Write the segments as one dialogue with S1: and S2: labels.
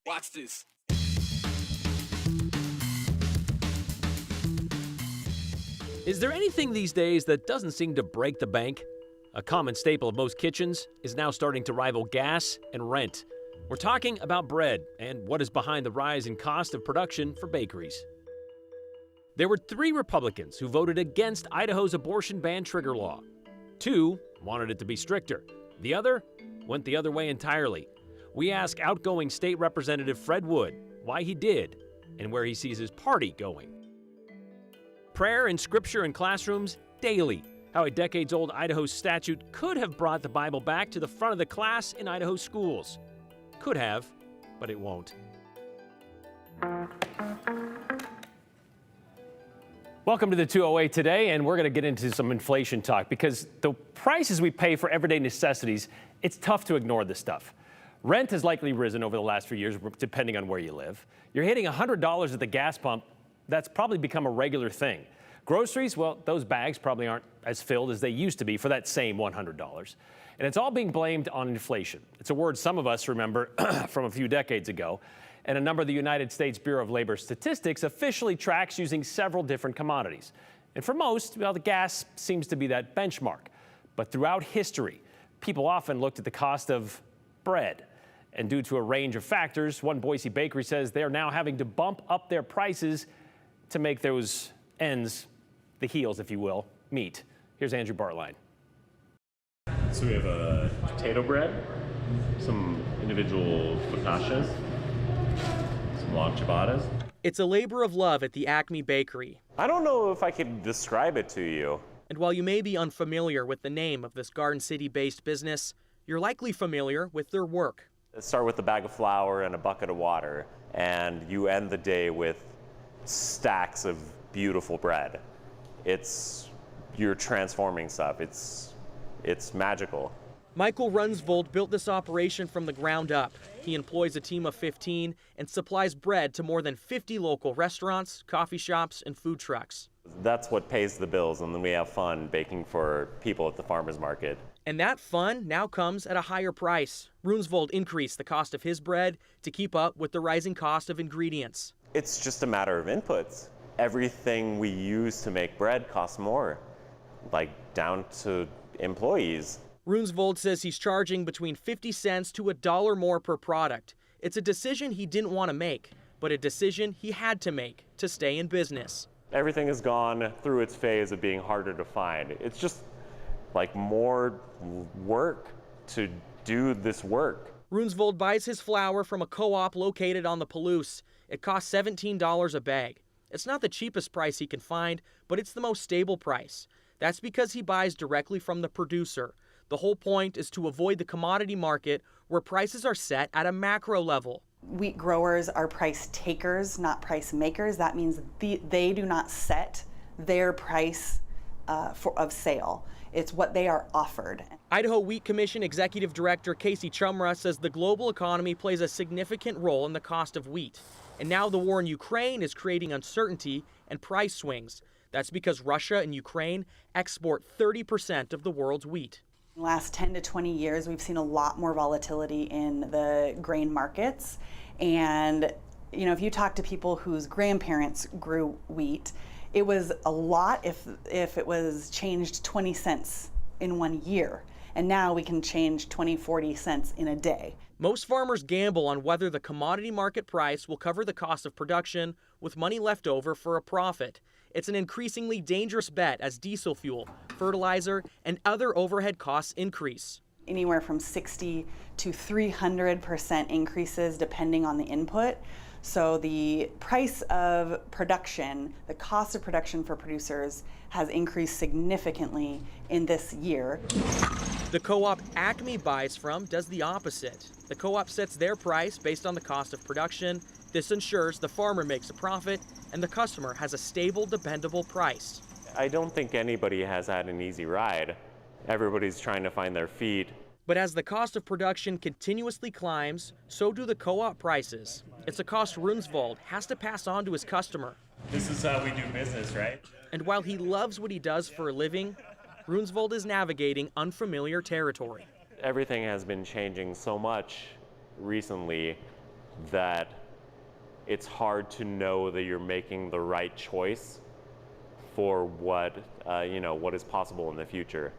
S1: Watch this.
S2: Is there anything these days that doesn't seem to break the bank? A common staple of most kitchens is now starting to rival gas and rent. We're talking about bread and what is behind the rise in cost of production for bakeries. There were 3 Republicans who voted against Idaho's abortion ban trigger law. 2 wanted it to be stricter. The other went the other way entirely. We ask outgoing State Representative Fred Wood why he did and where he sees his party going. Prayer and scripture in classrooms daily. How a decades-old Idaho statute could have brought the Bible back to the front of the class in Idaho schools. Could have, but it won't. Welcome to the 208 today, and we're going to get into some inflation talk because the prices we pay for everyday necessities, it's tough to ignore this stuff. Rent has likely risen over the last few years, depending on where you live. You're hitting $100 at the gas pump. That's probably become a regular thing. Groceries, well, those bags probably aren't as filled as they used to be for that same $100. And it's all being blamed on inflation. It's a word some of us remember from a few decades ago. And a number of the United States Bureau of Labor Statistics officially tracks using several different commodities. And for most, well, the gas seems to be that benchmark. But throughout history, people often looked at the cost of bread. And due to a range of factors, one Boise bakery says they're now having to bump up their prices to make those ends, the heels, if you will, meet. Here's Andrew Bartline.
S3: So we have a potato bread, some individual focaccias, some long ciabattas.
S4: It's a labor of love at the Acme Bakery.
S3: I don't know if I could describe it to you.
S4: And while you may be unfamiliar with the name of this Garden City-based business, you're likely familiar with their work.
S3: Start with a bag of flour and a bucket of water, and you end the day with stacks of beautiful bread. You're transforming stuff. It's magical.
S4: Michael Runsvold built this operation from the ground up. He employs a team of 15 and supplies bread to more than 50 local restaurants, coffee shops, and food trucks.
S3: That's what pays the bills, and then we have fun baking for people at the farmers market.
S4: And that fun now comes at a higher price. Runsvold increased the cost of his bread to keep up with the rising cost of ingredients.
S3: It's just a matter of inputs. Everything we use to make bread costs more, like down to employees.
S4: Runsvold says he's charging between 50 cents to $1 more per product. It's a decision he didn't want to make, but a decision he had to make to stay in business.
S3: Everything has gone through its phase of being harder to find. It's just like more work to do this work.
S4: Runsvold buys his flour from a co-op located on the Palouse. It costs $17 a bag. It's not the cheapest price he can find, but it's the most stable price. That's because he buys directly from the producer. The whole point is to avoid the commodity market where prices are set at a macro level.
S5: Wheat growers are price takers, not price makers. That means they do not set their price of sale. It's what they are offered.
S4: Idaho Wheat Commission Executive Director Casey Chumra says the global economy plays a significant role in the cost of wheat. And now the war in Ukraine is creating uncertainty and price swings. That's because Russia and Ukraine export 30% of the world's wheat.
S5: In the last 10 to 20 years, we've seen a lot more volatility in the grain markets. And if you talk to people whose grandparents grew wheat, it was a lot if it was changed 20 cents in 1 year. And now we can change 20, 40 cents in a day.
S4: Most farmers gamble on whether the commodity market price will cover the cost of production with money left over for a profit. It's an increasingly dangerous bet as diesel fuel, fertilizer, and other overhead costs increase.
S5: Anywhere from 60 to 300% increases depending on the input. So the price of production, the cost of production for producers has increased significantly in this year.
S4: The co-op Acme buys from does the opposite. The co-op sets their price based on the cost of production. This ensures the farmer makes a profit and the customer has a stable, dependable price.
S3: I don't think anybody has had an easy ride. Everybody's trying to find their feet.
S4: But as the cost of production continuously climbs, so do the co-op prices. It's a cost Runsvold has to pass on to his customer.
S3: This is how we do business, right?
S4: And while he loves what he does for a living, Runsvold is navigating unfamiliar territory.
S3: Everything has been changing so much recently that it's hard to know that you're making the right choice for what is possible in the future.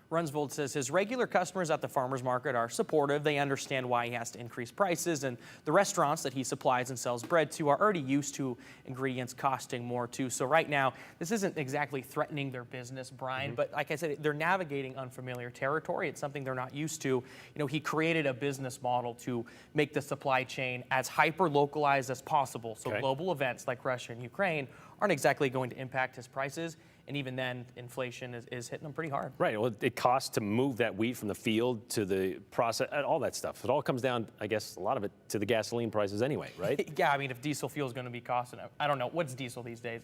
S4: Runsvold says his regular customers at the farmers market are supportive. They understand why he has to increase prices, and the restaurants that he supplies and sells bread to are already used to ingredients costing more too. So right now, this isn't exactly threatening their business, Brian, but like I said, they're navigating unfamiliar territory. It's something they're not used to. He created a business model to make the supply chain as hyper-localized as possible. So global events like Russia and Ukraine aren't exactly going to impact his prices. And even then, inflation is hitting them pretty hard. Right.
S2: Well, it costs to move that wheat from the field to the process, all that stuff. It all comes down, I guess, a lot of it to the gasoline prices anyway, right?
S4: Yeah, I mean, if diesel fuel is going to be costing, I don't know, what's diesel these days?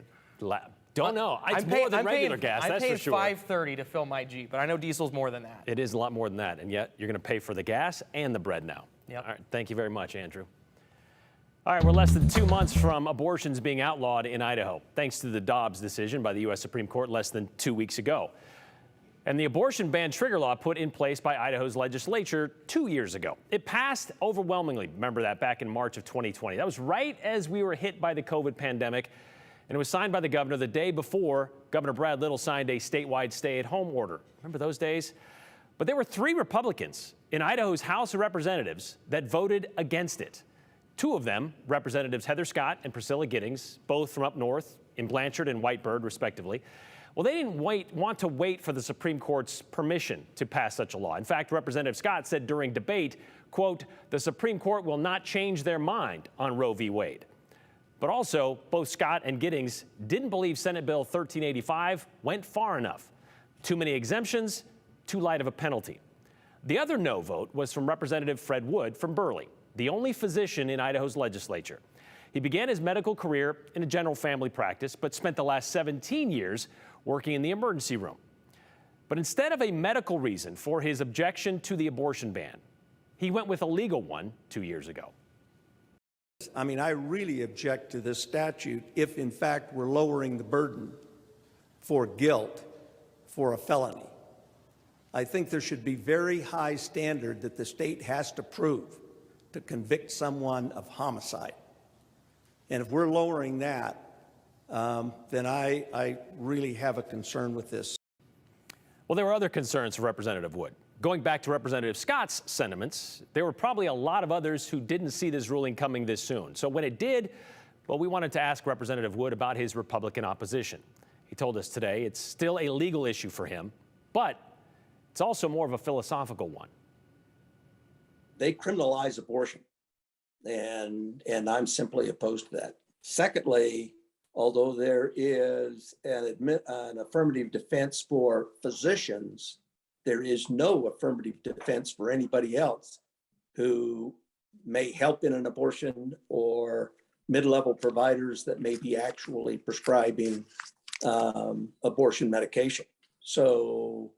S2: Don't know. It's more than regular gas, that's for sure.
S4: I'm paying $5.30 to fill my Jeep, but I know diesel's more than that.
S2: It is a lot more than that, and yet you're going to pay for the gas and the bread now.
S4: Yep.
S2: All right, thank you very much, Andrew. All right, we're less than 2 months from abortions being outlawed in Idaho, thanks to the Dobbs decision by the U.S. Supreme Court less than 2 weeks ago. And the abortion ban trigger law put in place by Idaho's legislature 2 years ago. It passed overwhelmingly, remember that, back in March of 2020. That was right as we were hit by the COVID pandemic, and it was signed by the governor the day before Governor Brad Little signed a statewide stay-at-home order. Remember those days? But there were 3 Republicans in Idaho's House of Representatives that voted against it. 2 of them, Representatives Heather Scott and Priscilla Giddings, both from up north in Blanchard and Whitebird, respectively. Well, they didn't want to wait for the Supreme Court's permission to pass such a law. In fact, Representative Scott said during debate, quote, "The Supreme Court will not change their mind on Roe v. Wade." But also, both Scott and Giddings didn't believe Senate Bill 1385 went far enough. Too many exemptions, too light of a penalty. The other no vote was from Representative Fred Wood from Burley, the only physician in Idaho's legislature. He began his medical career in a general family practice, but spent the last 17 years working in the emergency room. But instead of a medical reason for his objection to the abortion ban, he went with a legal one 2 years ago.
S6: I mean, I really object to this statute if, in fact, we're lowering the burden for guilt for a felony. I think there should be very high standard that the state has to prove to convict someone of homicide. And if we're lowering that, then I really have a concern with this.
S2: Well, there were other concerns for Representative Wood. Going back to Representative Scott's sentiments, there were probably a lot of others who didn't see this ruling coming this soon. So when it did, well, we wanted to ask Representative Wood about his Republican opposition. He told us today it's still a legal issue for him, but it's also more of a philosophical one.
S6: They criminalize abortion, and I'm simply opposed to that. Secondly, although there is an affirmative defense for physicians, there is no affirmative defense for anybody else who may help in an abortion or mid-level providers that may be actually prescribing abortion medication. So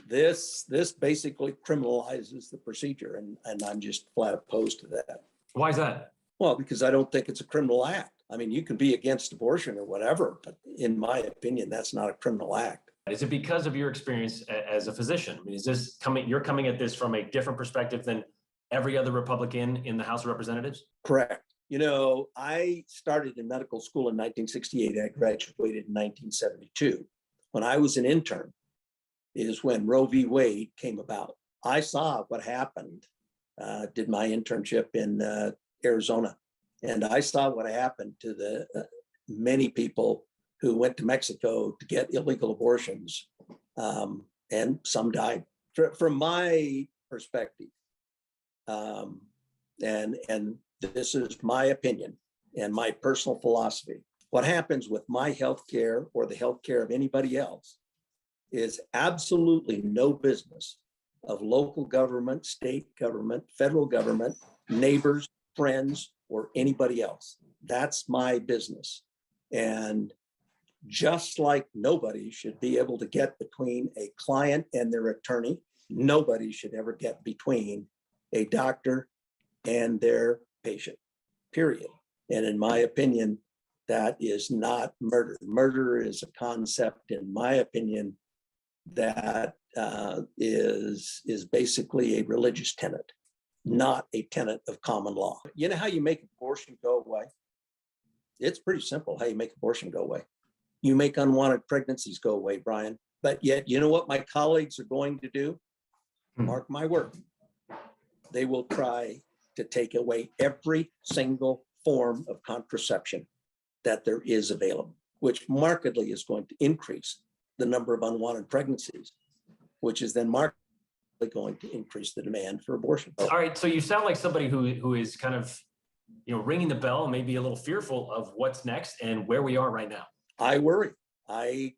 S6: this basically criminalizes the procedure, and I'm just flat opposed to that.
S2: Why is that?
S6: Well, because I don't think it's a criminal act. I mean, you can be against abortion or whatever, but in my opinion, that's not a criminal act.
S2: Is it because of your experience as a physician? I mean, is this you're coming at this from a different perspective than every other Republican in the House of Representatives?
S6: Correct. You know, I started in medical school in 1968. I graduated in 1972. When I was an intern is when Roe v. Wade came about. I saw what happened, did my internship in Arizona, and I saw what happened to the many people who went to Mexico to get illegal abortions, and some died. From my perspective, and this is my opinion and my personal philosophy, what happens with my health care or the health care of anybody else is absolutely no business of local government, state government, federal government, neighbors, friends, or anybody else. That's my business. And just like nobody should be able to get between a client and their attorney, nobody should ever get between a doctor and their patient, period. And in my opinion, that is not murder. Murder is a concept, in my opinion, that is basically a religious tenet. not a tenet of common law. You know how you make abortion go away? It's pretty simple how you make abortion go away. You make unwanted pregnancies go away, Brian. But yet, you know what my colleagues are going to do? Mark my word. They will try to take away every single form of contraception that there is available, which markedly is going to increase the number of unwanted pregnancies, which is then markedly going to increase the demand for abortion.
S2: All right, so you sound like somebody who is kind of, ringing the bell, maybe a little fearful of what's next and where we are right now.
S6: I worry. I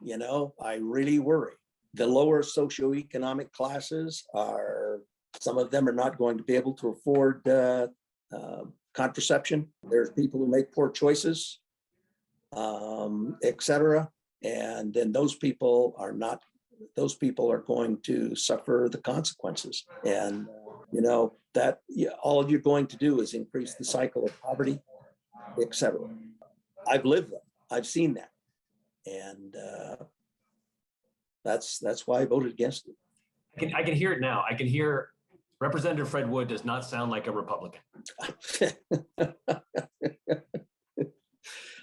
S6: really worry. The lower socioeconomic classes some of them are not going to be able to afford contraception. There's people who make poor choices, et cetera. And then those people are going to suffer the consequences. And, all you're going to do is increase the cycle of poverty, et cetera. I've lived them. I've seen that. And that's why I voted against it.
S2: I can hear it now. I can hear Representative Fred Wood does not sound like a Republican.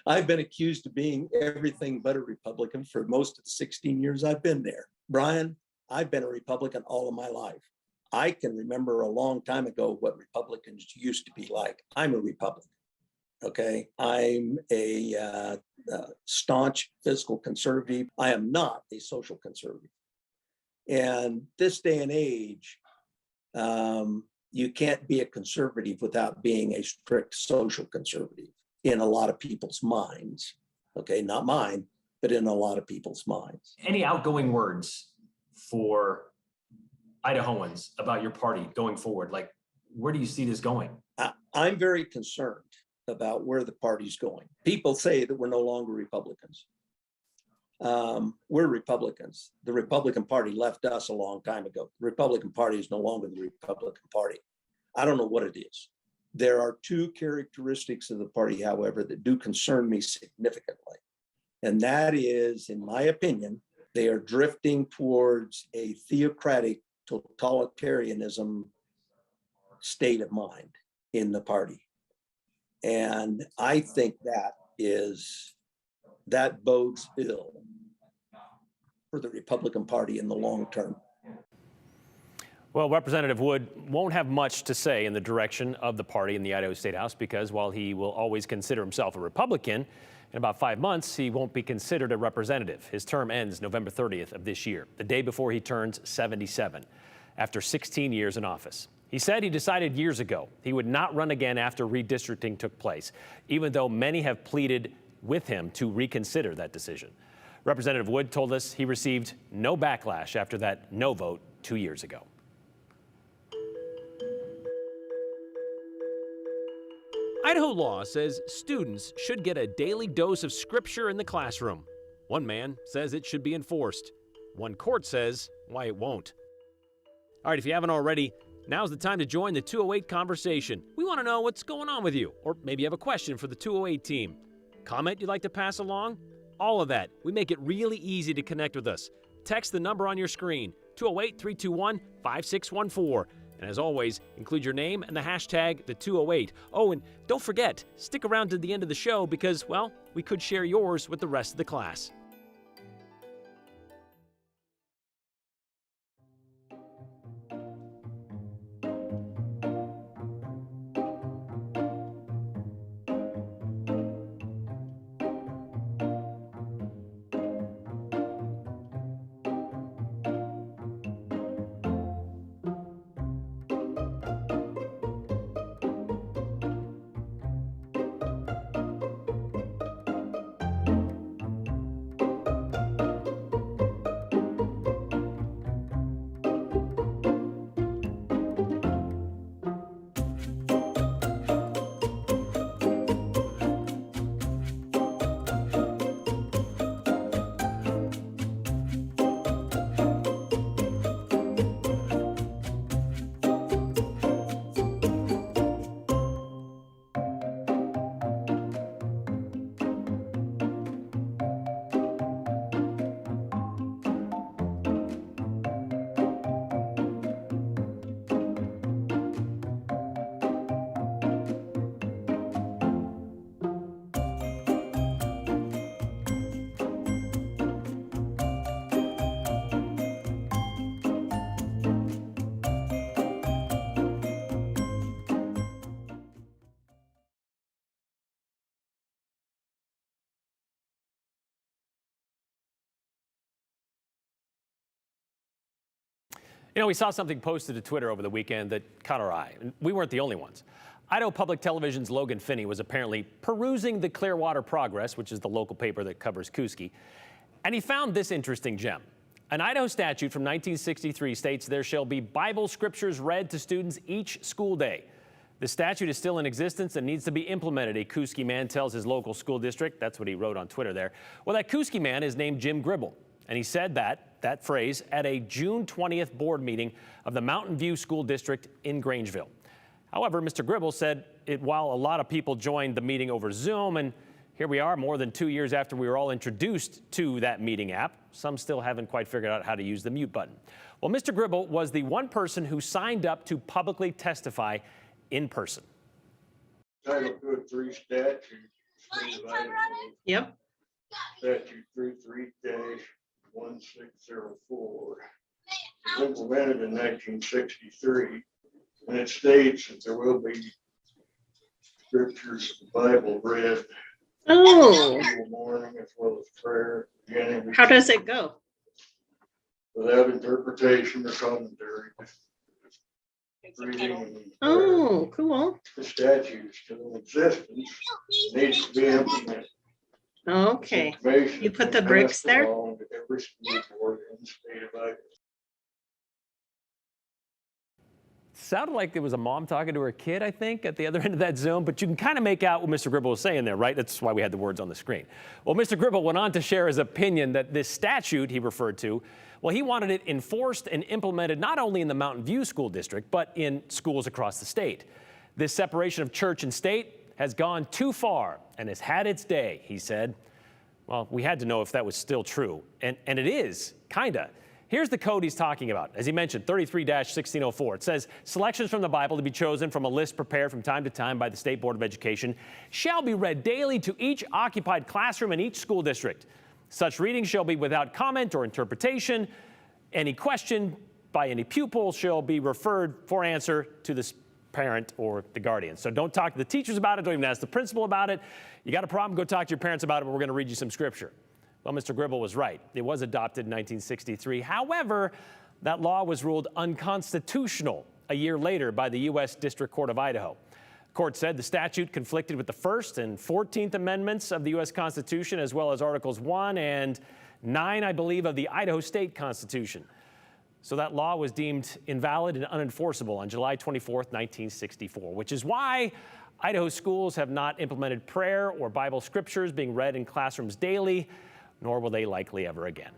S6: I've been accused of being everything but a Republican for most of the 16 years I've been there. Brian, I've been a Republican all of my life. I can remember a long time ago what Republicans used to be like. I'm a Republican. Okay. I'm a staunch fiscal conservative. I am not a social conservative. And this day and age, you can't be a conservative without being a strict social conservative in a lot of people's minds. Okay, not mine, but in a lot of people's minds.
S2: Any outgoing words for Idahoans about your party going forward? Like, where do you see this going?
S6: I'm very concerned about where the party's going. People say that we're no longer Republicans. We're Republicans. The Republican Party left us a long time ago. The Republican Party is no longer the Republican Party. I don't know what it is. There are two characteristics of the party, however, that do concern me significantly. And that is, in my opinion, they are drifting towards a theocratic totalitarianism state of mind in the party. And I think that bodes ill for the Republican Party in the long term.
S2: Well, Representative Wood won't have much to say in the direction of the party in the Idaho State House because while he will always consider himself a Republican, in about 5 months, he won't be considered a representative. His term ends November 30th of this year, the day before he turns 77, after 16 years in office. He said he decided years ago he would not run again after redistricting took place, even though many have pleaded with him to reconsider that decision. Representative Wood told us he received no backlash after that no vote 2 years ago.
S7: Idaho law says students should get a daily dose of scripture in the classroom. One man says it should be enforced. One court says why it won't. All right, if you haven't already, now's the time to join the 208 conversation. We want to know what's going on with you, or maybe you have a question for the 208 team. Comment you'd like to pass along? All of that. We make it really easy to connect with us. Text the number on your screen, 208-321-5614. And as always, include your name and the hashtag the208. Oh, and don't forget, stick around to the end of the show because, well, we could share yours with the rest of the class.
S2: You know, we saw something posted to Twitter over the weekend that caught our eye, and we weren't the only ones. Idaho Public Television's Logan Finney was apparently perusing the Clearwater Progress, which is the local paper that covers Kuski, and he found this interesting gem. An Idaho statute from 1963 states there shall be Bible scriptures read to students each school day. The statute is still in existence and needs to be implemented, a Kuski man tells his local school district. That's what he wrote on Twitter there. Well, that Kuski man is named Jim Gribble, and he said that phrase at a June 20th board meeting of the Mountain View School District in Grangeville. However, Mr. Gribble said while a lot of people joined the meeting over Zoom, and here we are more than 2 years after we were all introduced to that meeting app, some still haven't quite figured out how to use the mute button. Well, Mr. Gribble was the one person who signed up to publicly testify in person.
S8: Title 3 statute.
S9: Yep.
S8: Statute 33-1604. It was implemented in 1963, and it states that there will be scriptures of the Bible read
S9: Oh,
S8: in the morning as well as prayer.
S9: how does it go?
S8: Without interpretation or commentary. Reading and prayer.
S9: Oh, cool.
S8: The statute is still in existence, needs to be implemented.
S9: Okay.
S8: Information
S9: You put the
S8: passed
S9: bricks there?
S8: along to every school board in the state of Idaho.
S2: Sounded like there was a mom talking to her kid, I think, at the other end of that Zoom, but you can kind of make out what Mr. Gribble was saying there, right? That's why we had the words on the screen. Well, Mr. Gribble went on to share his opinion that this statute he referred to, well, he wanted it enforced and implemented not only in the Mountain View School District, but in schools across the state. This separation of church and state has gone too far and has had its day, he said. Well, we had to know if that was still true, and it is, kinda. Here's the code he's talking about. As he mentioned, 33-1604. It says, selections from the Bible to be chosen from a list prepared from time to time by the State Board of Education shall be read daily to each occupied classroom in each school district. Such reading shall be without comment or interpretation. Any question by any pupil shall be referred for answer to the parent or the guardian. So don't talk to the teachers about it. Don't even ask the principal about it. You got a problem, go talk to your parents about it, but we're going to read you some scripture. Well, Mr. Gribble was right. It was adopted in 1963. However, that law was ruled unconstitutional a year later by the U.S. District Court of Idaho. The court said the statute conflicted with the First and 14th Amendments of the U.S. Constitution, as well as Articles 1 and 9, I believe, of the Idaho State Constitution. So that law was deemed invalid and unenforceable on July 24th, 1964, which is why Idaho schools have not implemented prayer or Bible scriptures being read in classrooms daily, nor will they likely ever again.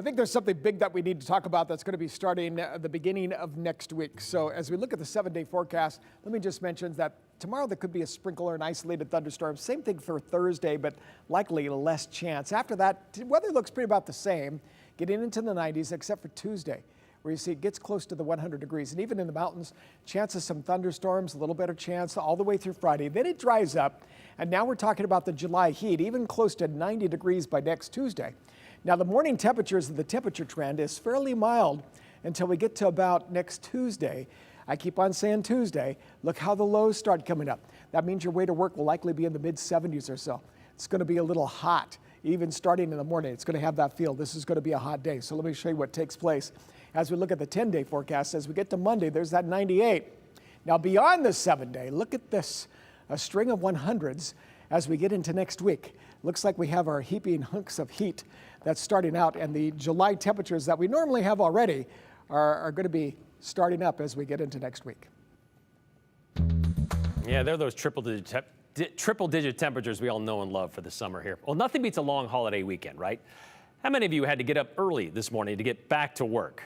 S10: I think there's something big that we need to talk about that's going to be starting at the beginning of next week. So as we look at the 7-day forecast, let me just mention that tomorrow there could be a sprinkle or an isolated thunderstorm. Same thing for Thursday, but likely less chance. After that, weather looks pretty about the same, getting into the 90s except for Tuesday, where you see it gets close to the 100 degrees. And even in the mountains, chances some thunderstorms, a little better chance all the way through Friday. Then it dries up, and now we're talking about the July heat, even close to 90 degrees by next Tuesday. Now, the morning temperatures, the temperature trend is fairly mild until we get to about next Tuesday. I keep on saying Tuesday. Look how the lows start coming up. That means your way to work will likely be in the mid-70s or so. It's going to be a little hot, even starting in the morning. It's going to have that feel. This is going to be a hot day. So let me show you what takes place as we look at the 10-day forecast. As we get to Monday, there's that 98. Now, beyond the 7-day, look at this, a string of 100s as we get into next week. Looks like we have our heaping hunks of heat that's starting out, and the July temperatures that we normally have already are going to be starting up as we get into next week.
S2: Yeah, they're those triple-digit temperatures we all know and love for the summer here. Well, nothing beats a long holiday weekend, right? How many of you had to get up early this morning to get back to work?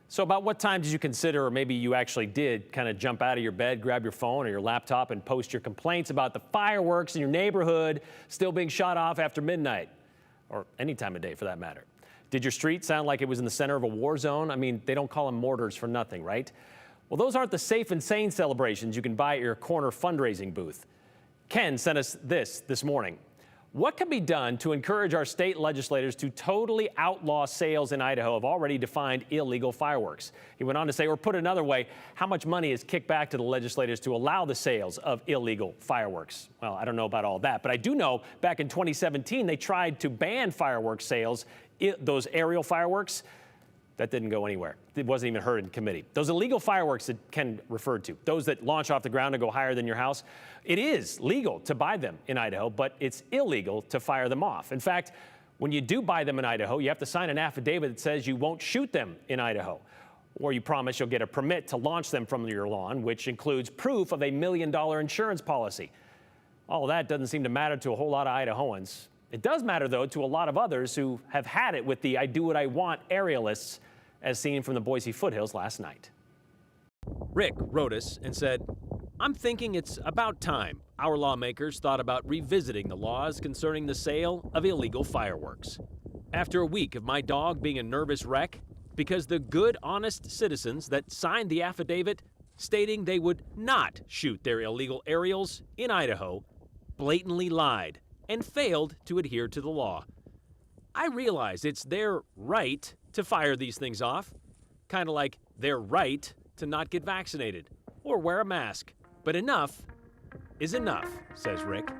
S2: So about what time did you consider, or maybe you actually did, kind of jump out of your bed, grab your phone or your laptop and post your complaints about the fireworks in your neighborhood still being shot off after midnight, or any time of day for that matter? Did your street sound like it was in the center of a war zone? I mean, they don't call them mortars for nothing, right? Well, those aren't the safe and sane celebrations you can buy at your corner fundraising booth. Ken sent us this morning. What can be done to encourage our state legislators to totally outlaw sales in Idaho of already defined illegal fireworks? He went on to say, or put another way, how much money is kicked back to the legislators to allow the sales of illegal fireworks? Well, I don't know about all that, but I do know back in 2017, they tried to ban fireworks sales, those aerial fireworks. That didn't go anywhere. It wasn't even heard in committee. Those illegal fireworks that Ken referred to, those that launch off the ground and go higher than your house, it is legal to buy them in Idaho, but it's illegal to fire them off. In fact, when you do buy them in Idaho, you have to sign an affidavit that says you won't shoot them in Idaho, or you promise you'll get a permit to launch them from your lawn, which includes proof of $1 million insurance policy. All of that doesn't seem to matter to a whole lot of Idahoans. It does matter, though, to a lot of others who have had it with the I do what I want aerialists, as seen from the Boise foothills last night.
S7: Rick wrote us and said, I'm thinking it's about time our lawmakers thought about revisiting the laws concerning the sale of illegal fireworks. After a week of my dog being a nervous wreck because the good, honest citizens that signed the affidavit stating they would not shoot their illegal aerials in Idaho blatantly lied and failed to adhere to the law. I realize it's their right to fire these things off, kind of like their right to not get vaccinated or wear a mask. But enough is enough, says Rick.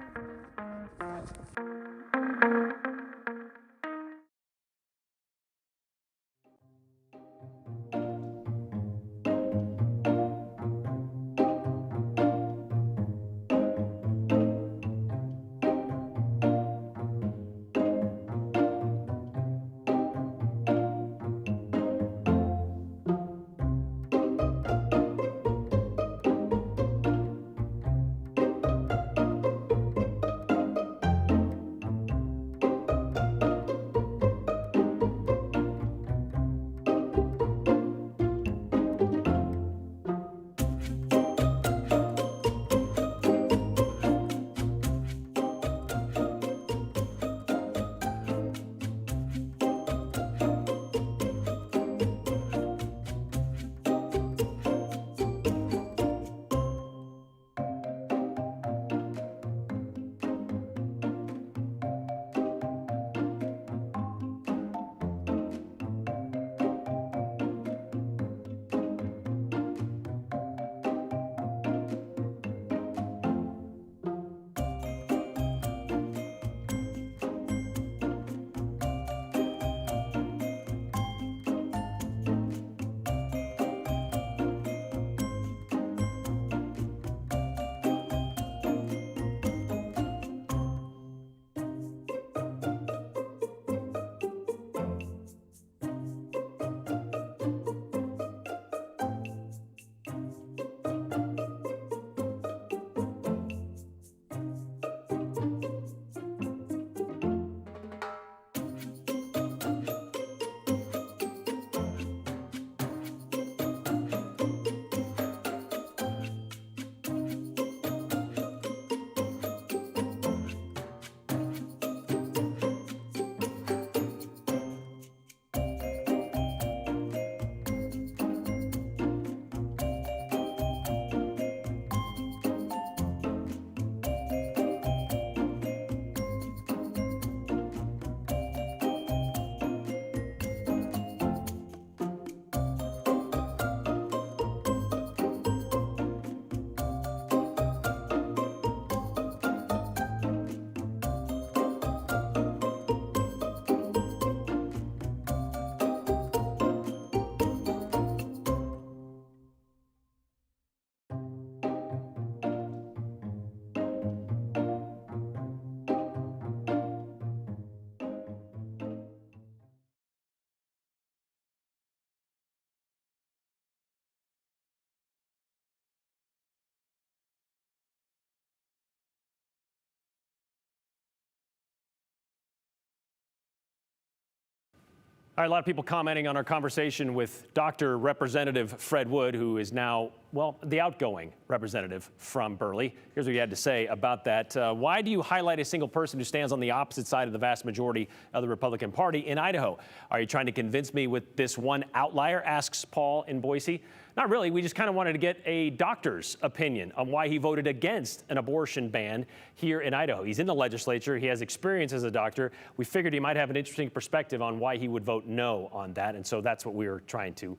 S2: All right, a lot of people commenting on our conversation with Dr. Representative Fred Wood, who is now, well, the outgoing representative from Burley. Here's what he had to say about that. Why do you highlight a single person who stands on the opposite side of the vast majority of the Republican Party in Idaho? Are you trying to convince me with this one outlier, asks Paul in Boise. Not really. We just kind of wanted to get a doctor's opinion on why he voted against an abortion ban here in Idaho. He's in the legislature. He has experience as a doctor. We figured he might have an interesting perspective on why he would vote no on that. And so that's what we were trying to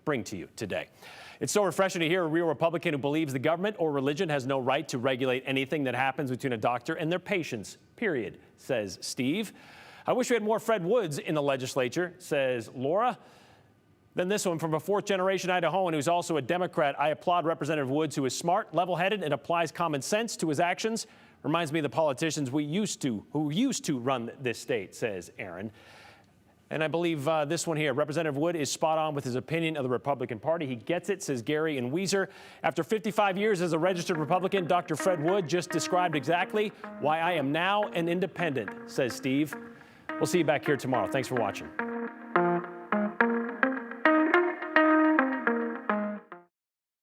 S2: bring to you today. It's so refreshing to hear a real Republican who believes the government or religion has no right to regulate anything that happens between a doctor and their patients, period, says Steve. I wish we had more Fred Woods in the legislature, says Laura. Then this one from a fourth-generation Idahoan who's also a Democrat. I applaud Representative Woods, who is smart, level-headed, and applies common sense to his actions. Reminds me of the politicians who used to run this state, says Aaron. And I believe this one here, Representative Wood is spot on with his opinion of the Republican Party. He gets it, says Gary and Weiser. After 55 years as a registered Republican, Dr. Fred Wood just described exactly why I am now an independent, says Steve. We'll see you back here tomorrow. Thanks for watching.